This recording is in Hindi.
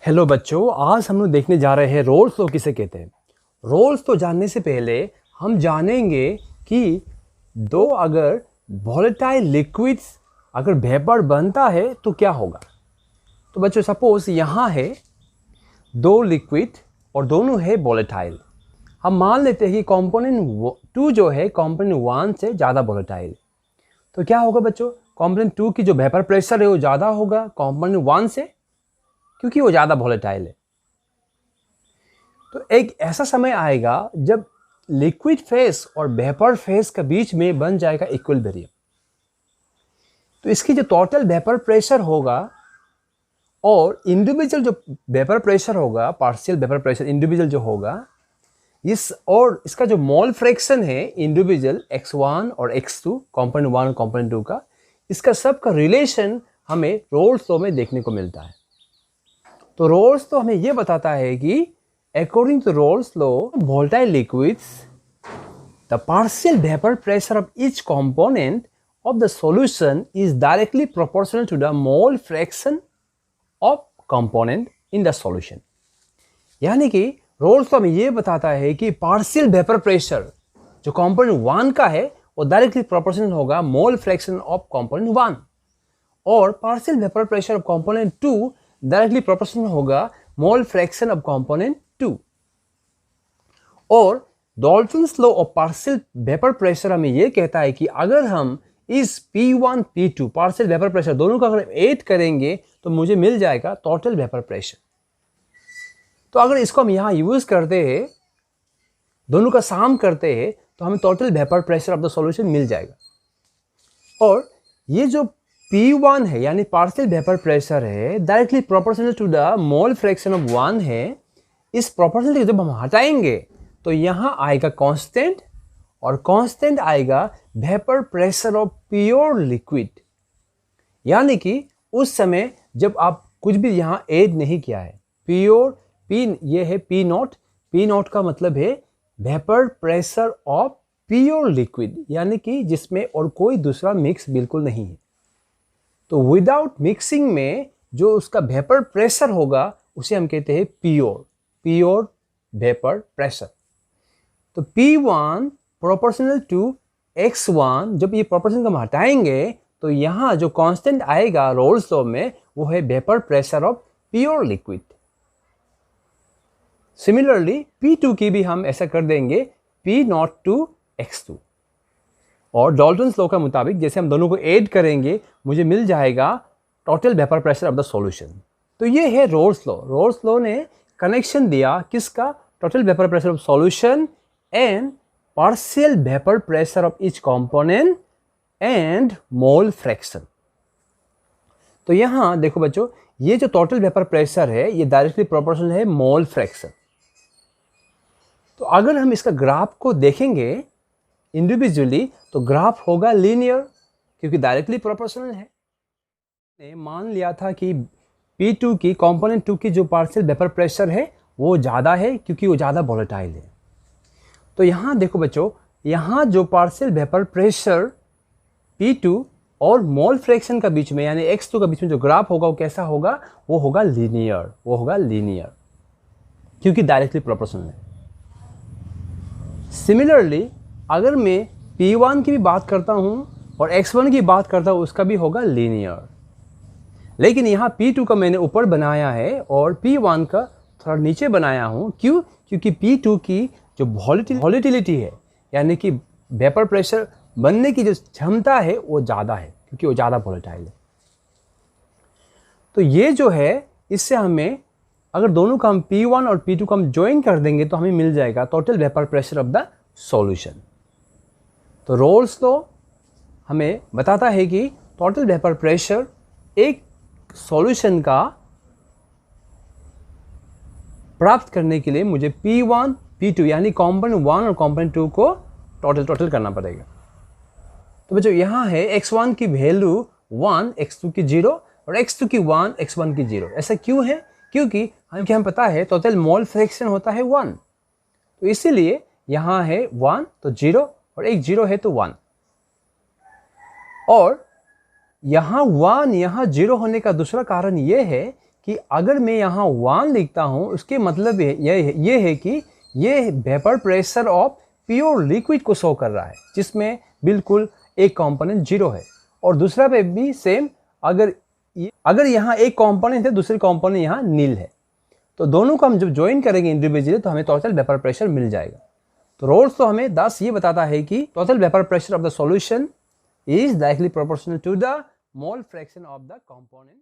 हेलो बच्चों, आज हम लोग देखने जा रहे हैं रोल्स लॉ किसे कहते हैं। रोल्स लॉ जानने से पहले हम जानेंगे कि दो अगर वॉलेटाइल लिक्विड्स अगर वेपर बनता है तो क्या होगा। तो बच्चों सपोज यहाँ है दो लिक्विड और दोनों है वॉलेटाइल। हम मान लेते हैं कि कंपोनेंट 2 जो है कंपोनेंट 1 से ज़्यादा वॉलेटाइल। तो क्या होगा बच्चों, कंपोनेंट 2 की जो वेपर प्रेशर है वो ज़्यादा होगा कंपोनेंट 1 से, क्योंकि वो ज़्यादा वॉलेटाइल है। तो एक ऐसा समय आएगा जब लिक्विड फेस और वेपर फेस के बीच में बन जाएगा इक्विलिब्रियम। तो इसकी जो टोटल वेपर प्रेशर होगा और इंडिविजुअल जो वेपर प्रेशर होगा, पार्शियल वेपर प्रेशर इंडिविजुअल जो होगा, इस और इसका जो मोल फ्रैक्शन है इंडिविजुअल x1 और x2 कंपोनेंट 1 और कंपोनेंट 2 का, इसका सब का रिलेशन हमें रोल्स लॉ में देखने को मिलता है। तो रोल्स लॉ हमें यह बताता है कि according to Raoult's law volatile liquids the partial vapor pressure of each component of the solution is directly proportional to the mole fraction of component in the solution। यानी कि रोल्स लॉ हमें यह बताता है कि पार्शियल वेपर प्रेशर जो कंपोनेंट 1 का है वो डायरेक्टली प्रोपोर्शनल होगा मोल फ्रैक्शन ऑफ कंपोनेंट 1, और partial vapour pressure of component 2 directly proportional होगा मोल फ्रैक्शन ऑफ कंपोनेंट 2। और Dalton's law of partial vapour pressure हमें यह कहता है कि अगर हम इस P1 P2 partial vapour pressure दोनों का अगर ऐड करेंगे तो मुझे मिल जाएगा टोटल वेपर प्रेशर। तो अगर इसको हम यहाँ यूज करते हैं, दोनों का साम करते हैं, तो हमें total vapour pressure of the solution मिल जाएगा। और ये जो P1 है यानी पार्शियल वेपर प्रेशर है directly proportional to the mole fraction of 1 है। इस प्रोपोर्शनल जब हम हटाएंगे तो यहाँ आएगा कांस्टेंट, और कांस्टेंट आएगा vapour pressure of pure liquid. यानी कि उस समय जब आप कुछ भी यहाँ ऐड नहीं किया है, प्योर P ये है P नॉट का मतलब है vapour pressure of pure liquid, यानी कि जिसमें और कोई दूसरा मिक्स बिल्कुल नहीं है। तो विदाउट मिक्सिंग में जो उसका वेपर प्रेशर होगा उसे हम कहते हैं प्योर वेपर प्रेशर। तो P1 प्रोपोर्शनल टू x1, जब ये प्रोपोर्शन को हम हटाएंगे तो यहाँ जो कांस्टेंट आएगा रोल्स लॉ में वो है vapour pressure of pure liquid. Similarly P2 की भी हम ऐसा कर देंगे P0 टू x2, और डाल्टन्स लॉ का मुताबिक जैसे हम दोनों को ऐड करेंगे मुझे मिल जाएगा total vapour pressure of the solution. तो ये है रोल्स लॉ। रोल्स लॉ ने कनेक्शन दिया किसका, total vapour pressure of solution and partial vapour pressure of each component and mole fraction. तो यहाँ देखो बच्चों, ये जो टोटल वेपर प्रेशर है ये डायरेक्टली प्रोपोर्शनल है मोल फ्रैक्शन। तो अगर हम इसका ग्राफ को देखेंगे इंडिविजुअली तो ग्राफ होगा लीनियर, क्योंकि डायरेक्टली प्रोपोर्शनल है। ने मान लिया था कि P2 की कंपोनेंट 2 की जो पार्शियल वेपर प्रेशर है वो ज़्यादा है क्योंकि वो ज़्यादा वॉलेटाइल है। तो यहाँ देखो बच्चों, यहाँ जो पार्शियल वेपर प्रेशर P2 और मोल फ्रैक्शन का बीच में यानी x2 का बीच में जो ग्राफ होगा वो कैसा होगा, वो होगा लीनियर, क्योंकि डायरेक्टली प्रोपोर्शनल है। सिमिलरली अगर मैं P1 की भी बात करता हूँ और x1 की बात करता हूँ उसका भी होगा लीनियर, लेकिन यहाँ P2 का मैंने ऊपर बनाया है और P1 का थोड़ा नीचे बनाया हूँ। क्यों? क्योंकि P2 की जो वॉलेटिलिटी है यानी कि वेपर प्रेशर बनने की जो क्षमता है वो ज़्यादा है, क्योंकि वो ज़्यादा वॉलेटाइल है। तो ये जो है इससे हमें अगर दोनों का हम P1 और P2 का हम ज्वाइन कर देंगे तो हमें मिल जाएगा total vapour pressure of the solution. तो रोल्स लॉ हमें बताता है कि टोटल वेपर प्रेशर एक सॉल्यूशन का प्राप्त करने के लिए मुझे P1 P2 यानी कंपोनेंट 1 और कंपोनेंट 2 को टोटल करना पड़ेगा। तो बच्चों यहाँ है x1 की वैल्यू 1, x2 की 0 और x2 की 1, x1 की 0। ऐसा क्यों है? क्योंकि हम पता है टोटल मोल फ्रैक्शन होता है 1, तो इसीलिए यहाँ है 1 तो 0 और एक 0 है तो 1। और यहाँ 1 यहाँ 0 होने का दूसरा कारण ये है कि अगर मैं यहाँ 1 लिखता हूँ, उसके मतलब ये है कि ये vapour pressure of pure liquid को शो कर रहा है, जिसमें बिल्कुल एक कंपोनेंट 0 है। और दूसरा पे भी सेम, अगर यहाँ एक कंपोनेंट है, दूसरे कंपोनेंट यहाँ नील है, तो दोनों को हम जब ज्वाइन करेंगे इंडिविजुअली तो हमें टोटल वेपर प्रेशर मिल जाएगा। तो रोल्स तो हमें 10 ये बताता है कि total vapour pressure of the solution is directly proportional to the mole fraction of the component.